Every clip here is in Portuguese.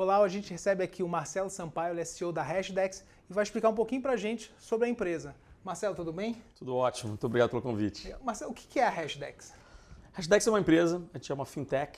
Olá, hoje a gente recebe aqui o Marcelo Sampaio, ele é CEO da Hashdex e vai explicar um pouquinho para a gente sobre a empresa. Marcelo, tudo bem? Tudo ótimo, muito obrigado pelo convite. Marcelo, o que é a Hashdex? A Hashdex é uma empresa, a gente é uma fintech,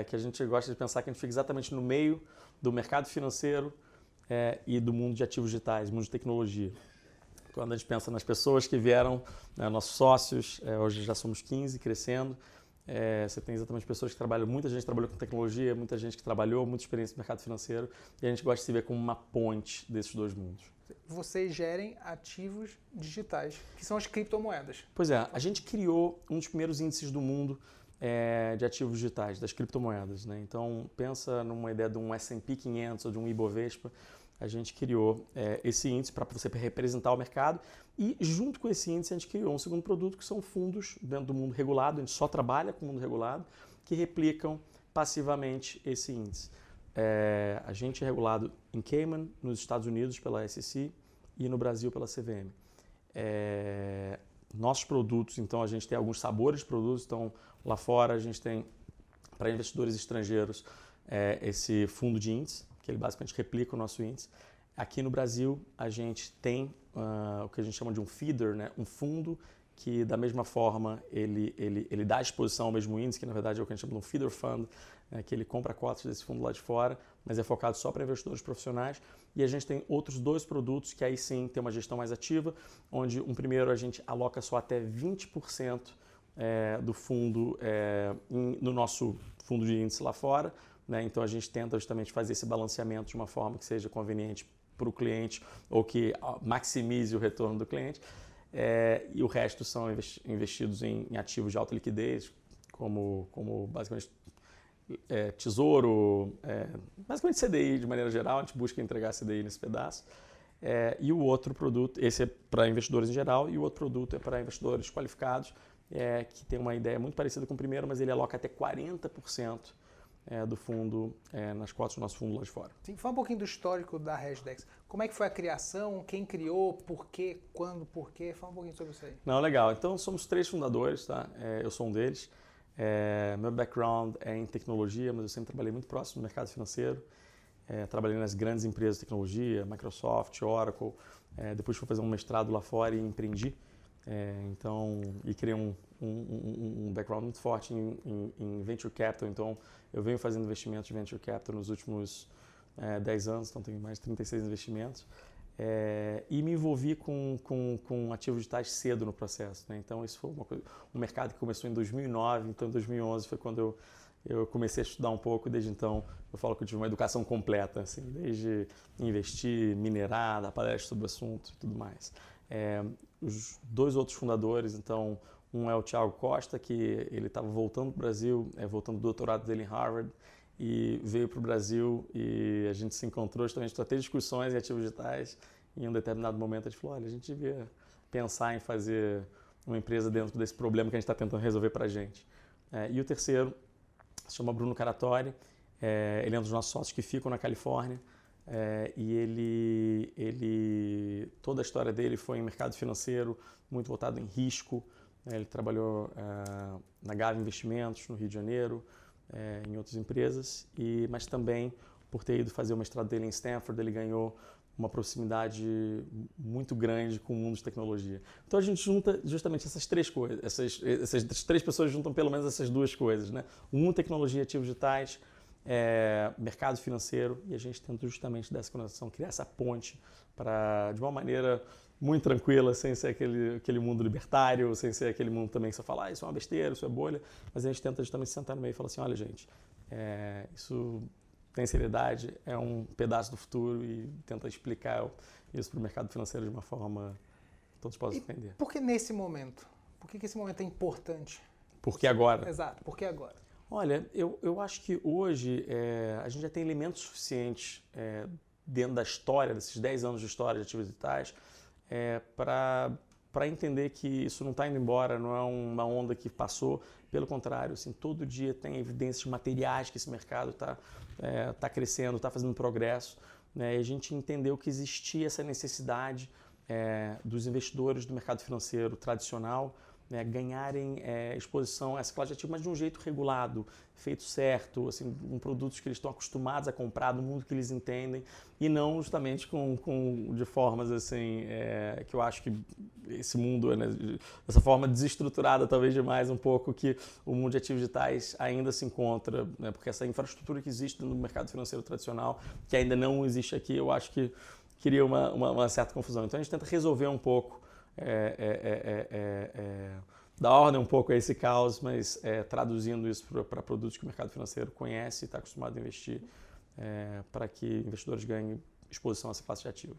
que a gente gosta de pensar que a gente fica exatamente no meio do mercado financeiro e do mundo de ativos digitais, mundo de tecnologia. Quando a gente pensa nas pessoas que vieram, nossos sócios, hoje já somos 15, crescendo, você tem exatamente pessoas que trabalham, muita gente trabalhou com tecnologia, muita gente que trabalhou, muita experiência no mercado financeiro, e a gente gosta de se ver como uma ponte desses dois mundos. Vocês gerem ativos digitais, que são as criptomoedas. Pois é, a gente criou um dos primeiros índices do mundo de ativos digitais, das criptomoedas, né? Então, pensa numa ideia de um S&P 500 ou de um Ibovespa. A gente criou esse índice para você representar o mercado e, junto com esse índice, a gente criou um segundo produto que são fundos dentro do mundo regulado. A gente só trabalha com o mundo regulado, que replicam passivamente esse índice. A gente é regulado em Cayman, nos Estados Unidos pela SEC e no Brasil pela CVM. Nossos produtos, então, a gente tem alguns sabores de produtos. Então, lá fora a gente tem, para investidores estrangeiros, esse fundo de índice, que ele basicamente replica o nosso índice. Aqui no Brasil, a gente tem o que a gente chama de um feeder, né? Um fundo que, da mesma forma, ele dá exposição ao mesmo índice, que na verdade é o que a gente chama de um feeder fund, né? Que ele compra cotas desse fundo lá de fora, mas é focado só para investidores profissionais. E a gente tem outros dois produtos que aí sim tem uma gestão mais ativa, onde um primeiro a gente aloca só até 20% do fundo no nosso fundo de índice lá fora, né? Então a gente tenta justamente fazer esse balanceamento de uma forma que seja conveniente para o cliente ou que maximize o retorno do cliente. E o resto são investidos em ativos de alta liquidez, como basicamente tesouro, basicamente CDI de maneira geral. A gente busca entregar CDI nesse pedaço. E o outro produto, esse é para investidores em geral, e o outro produto é para investidores qualificados, que tem uma ideia muito parecida com o primeiro, mas ele aloca até 40% do fundo nas cotas do nosso fundo lá de fora. Sim, fala um pouquinho do histórico da Hashdex. Como é que foi a criação? Quem criou? Por quê? Quando? Por quê? Fala um pouquinho sobre isso aí. Não, legal. Então, somos 3 fundadores, tá? Eu sou um deles. Meu background é em tecnologia, mas eu sempre trabalhei muito próximo do mercado financeiro. Trabalhei nas grandes empresas de tecnologia, Microsoft, Oracle. Depois fui fazer um mestrado lá fora e empreendi. E criei um background muito forte em venture capital. Então, eu venho fazendo investimentos de venture capital nos últimos 10 anos, então tenho mais de 36 investimentos. E me envolvi com ativos digitais cedo no processo, né? Então, isso foi um mercado que começou em 2009, então em 2011 foi quando eu comecei a estudar um pouco, e desde então eu falo que eu tive uma educação completa, assim, desde investir, minerar, dar palestras sobre o assunto e tudo mais. Os dois outros fundadores, então, um é o Thiago Costa, que ele estava voltando para o Brasil, voltando do doutorado dele em Harvard, e veio para o Brasil e a gente se encontrou justamente para ter discussões em ativos digitais. E em um determinado momento a gente falou, olha, a gente devia pensar em fazer uma empresa dentro desse problema que a gente está tentando resolver para a gente. E o terceiro se chama Bruno Caratori, ele é um dos nossos sócios que ficam na Califórnia. E toda a história dele foi em mercado financeiro, muito voltado em risco. Ele trabalhou na Gava Investimentos, no Rio de Janeiro, em outras empresas, mas também por ter ido fazer o mestrado dele em Stanford, ele ganhou uma proximidade muito grande com o mundo de tecnologia. Então a gente junta justamente essas três coisas, essas três pessoas juntam pelo menos essas duas coisas, né? Tecnologia, ativos digitais, mercado financeiro, e a gente tenta justamente dessa conexão criar essa ponte para, de uma maneira muito tranquila, sem ser aquele mundo libertário, sem ser aquele mundo também que você fala, isso é uma besteira, isso é bolha, mas a gente tenta justamente sentar no meio e falar assim, olha gente, isso tem seriedade, é um pedaço do futuro, e tenta explicar isso para o mercado financeiro de uma forma que todos possam entender. Por que nesse momento? Por que esse momento é importante? Por que agora? Exato, por que agora? Olha, eu acho que hoje a gente já tem elementos suficientes dentro da história, desses 10 anos de história de ativos digitais, para entender que isso não está indo embora, não é uma onda que passou. Pelo contrário, assim, todo dia tem evidências materiais que esse mercado está crescendo, está fazendo progresso, né? E a gente entendeu que existia essa necessidade dos investidores do mercado financeiro tradicional né, ganharem exposição a essa classe de ativo, mas de um jeito regulado, feito certo, assim, com produtos que eles estão acostumados a comprar, no mundo que eles entendem, e não justamente de formas assim, que eu acho que esse mundo, né, dessa forma desestruturada talvez demais um pouco que o mundo de ativos digitais ainda se encontra, né, porque essa infraestrutura que existe no mercado financeiro tradicional, que ainda não existe aqui, eu acho que cria uma certa confusão. Então a gente tenta resolver um pouco, dar ordem um pouco a esse caos, mas traduzindo isso para produtos que o mercado financeiro conhece e está acostumado a investir, para que investidores ganhem exposição a essa classe de ativo.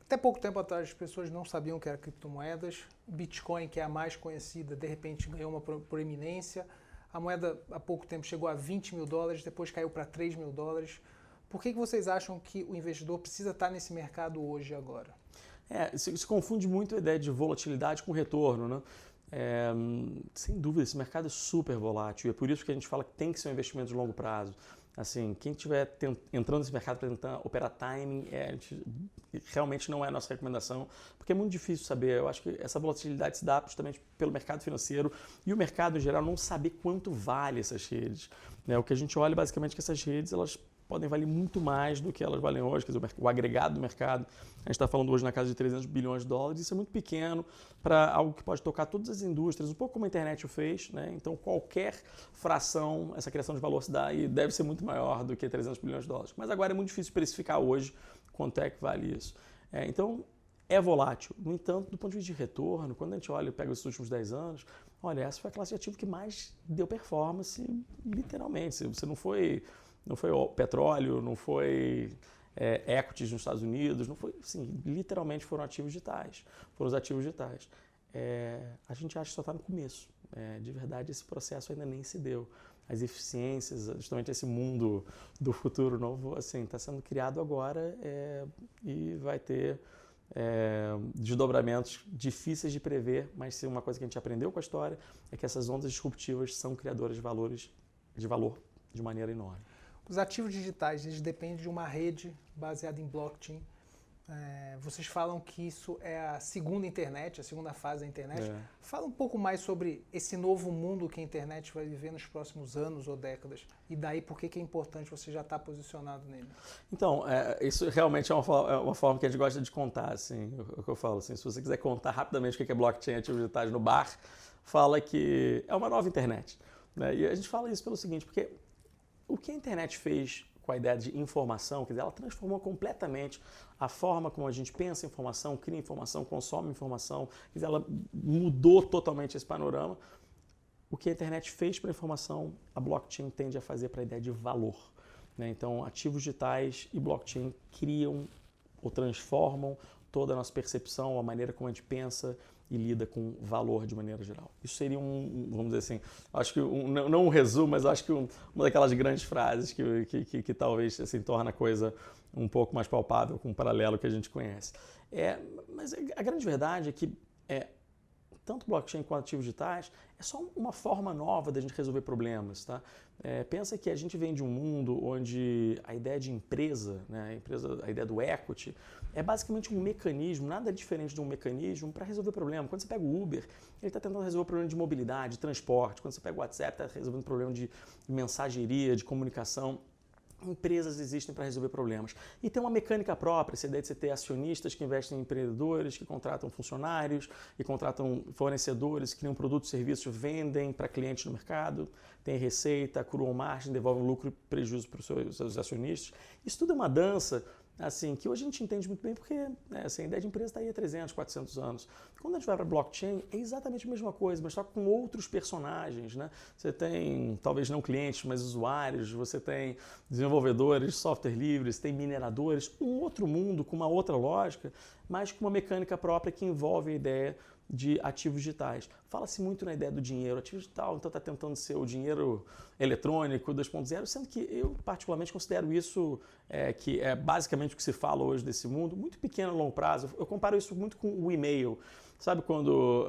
Até pouco tempo atrás as pessoas não sabiam o que era criptomoedas. O Bitcoin, que é a mais conhecida, de repente ganhou uma proeminência. A moeda há pouco tempo chegou a 20 mil dólares, depois caiu para 3 mil dólares. Por que vocês acham que o investidor precisa estar nesse mercado hoje e agora? Se confunde muito a ideia de volatilidade com retorno, né? Sem dúvida, esse mercado é super volátil e é por isso que a gente fala que tem que ser um investimento de longo prazo. Assim, quem estiver entrando nesse mercado para tentar operar timing, realmente não é a nossa recomendação, porque é muito difícil saber. Eu acho que essa volatilidade se dá justamente pelo mercado financeiro e o mercado em geral não saber quanto vale essas redes, né? O que a gente olha basicamente é que essas redes, elas podem valer muito mais do que elas valem hoje, quer dizer, o agregado do mercado, a gente está falando hoje na casa de 300 bilhões de dólares, isso é muito pequeno para algo que pode tocar todas as indústrias, um pouco como a internet o fez, né? Então qualquer fração, essa criação de valor se dá e deve ser muito maior do que 300 bilhões de dólares, mas agora é muito difícil especificar hoje quanto é que vale isso. Então é volátil, no entanto, do ponto de vista de retorno, quando a gente olha e pega os últimos 10 anos, olha, essa foi a classe de ativo que mais deu performance, literalmente, você não foi o petróleo, não foi equities nos Estados Unidos, não foi, assim, literalmente foram ativos digitais, foram os ativos digitais. A gente acha que só está no começo, de verdade esse processo ainda nem se deu. As eficiências, justamente esse mundo do futuro novo, assim, está sendo criado agora e vai ter desdobramentos difíceis de prever, mas se uma coisa que a gente aprendeu com a história é que essas ondas disruptivas são criadoras de valor de maneira enorme. Os ativos digitais, eles dependem de uma rede baseada em blockchain. Vocês falam que isso é a segunda internet, a segunda fase da internet. Fala um pouco mais sobre esse novo mundo que a internet vai viver nos próximos anos ou décadas. E daí, por que é importante você já estar posicionado nele? Então, isso realmente é uma forma que a gente gosta de contar. Assim, o que eu falo, assim, se você quiser contar rapidamente o que é blockchain e ativos digitais no bar, fala que é uma nova internet, né? E a gente fala isso pelo seguinte, porque o que a internet fez com a ideia de informação, quer dizer, ela transformou completamente a forma como a gente pensa informação, cria informação, consome informação, quer dizer, ela mudou totalmente esse panorama. O que a internet fez para a informação, a blockchain tende a fazer para a ideia de valor, né? Então, ativos digitais e blockchain criam ou transformam toda a nossa percepção, a maneira como a gente pensa e lida com valor de maneira geral. Isso seria vamos dizer assim, acho que não um resumo, mas acho que uma daquelas grandes frases que talvez assim, torna a coisa um pouco mais palpável com um paralelo que a gente conhece. Mas a grande verdade é que tanto blockchain quanto ativos digitais é só uma forma nova da gente resolver problemas, tá? Pensa que a gente vem de um mundo onde a ideia de empresa, né, a ideia do equity, é basicamente um mecanismo, nada diferente de um mecanismo para resolver problema. Quando você pega o Uber, ele está tentando resolver o problema de mobilidade, de transporte. Quando você pega o WhatsApp, está resolvendo o problema de mensageria, de comunicação. Empresas existem para resolver problemas. E tem uma mecânica própria, essa ideia de você ter acionistas que investem em empreendedores, que contratam funcionários, que contratam fornecedores, criam produtos e serviços, vendem para clientes no mercado, tem receita, acruam margem, devolvem lucro e prejuízo para os seus acionistas. Isso tudo é uma dança assim, que hoje a gente entende muito bem porque assim, a ideia de empresa está aí há 300, 400 anos. Quando a gente vai para blockchain, é exatamente a mesma coisa, mas só com outros personagens, né? Você tem, talvez não clientes, mas usuários, você tem desenvolvedores, software livre, você tem mineradores, um outro mundo com uma outra lógica, mas com uma mecânica própria que envolve a ideia de ativos digitais. Fala-se muito na ideia do dinheiro. Ativo digital, então, está tentando ser o dinheiro eletrônico 2.0, sendo que eu particularmente considero isso, que é basicamente o que se fala hoje desse mundo, muito pequeno a longo prazo. Eu comparo isso muito com o e-mail. Sabe quando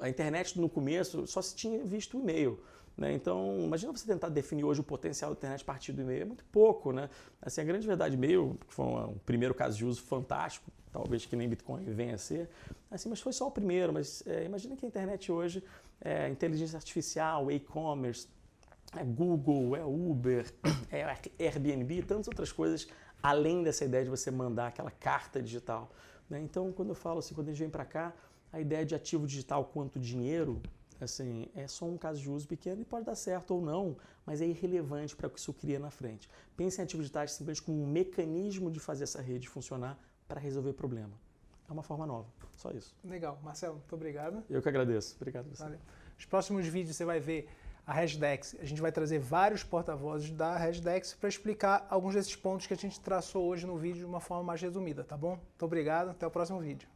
a internet no começo só se tinha visto o e-mail. né? Então, imagina você tentar definir hoje o potencial da internet a partir do e-mail, é muito pouco, né? Assim, a grande verdade, e-mail, que foi um primeiro caso de uso fantástico, talvez que nem Bitcoin venha a ser, assim, mas foi só o primeiro. Mas imagina que a internet hoje é inteligência artificial, e-commerce, é Google, é Uber, é Airbnb e tantas outras coisas, além dessa ideia de você mandar aquela carta digital, né? Então, quando eu falo assim, quando a gente vem para cá, a ideia de ativo digital quanto dinheiro, assim, é só um caso de uso pequeno e pode dar certo ou não, mas é irrelevante para o que isso cria na frente. Pense em ativos digitais simplesmente como um mecanismo de fazer essa rede funcionar para resolver problema. É uma forma nova, só isso. Legal. Marcelo, muito obrigado. Eu que agradeço. Obrigado a você. Valeu. Nos próximos vídeos você vai ver a Hashdex. A gente vai trazer vários porta-vozes da Hashdex para explicar alguns desses pontos que a gente traçou hoje no vídeo de uma forma mais resumida, tá bom? Muito obrigado, até o próximo vídeo.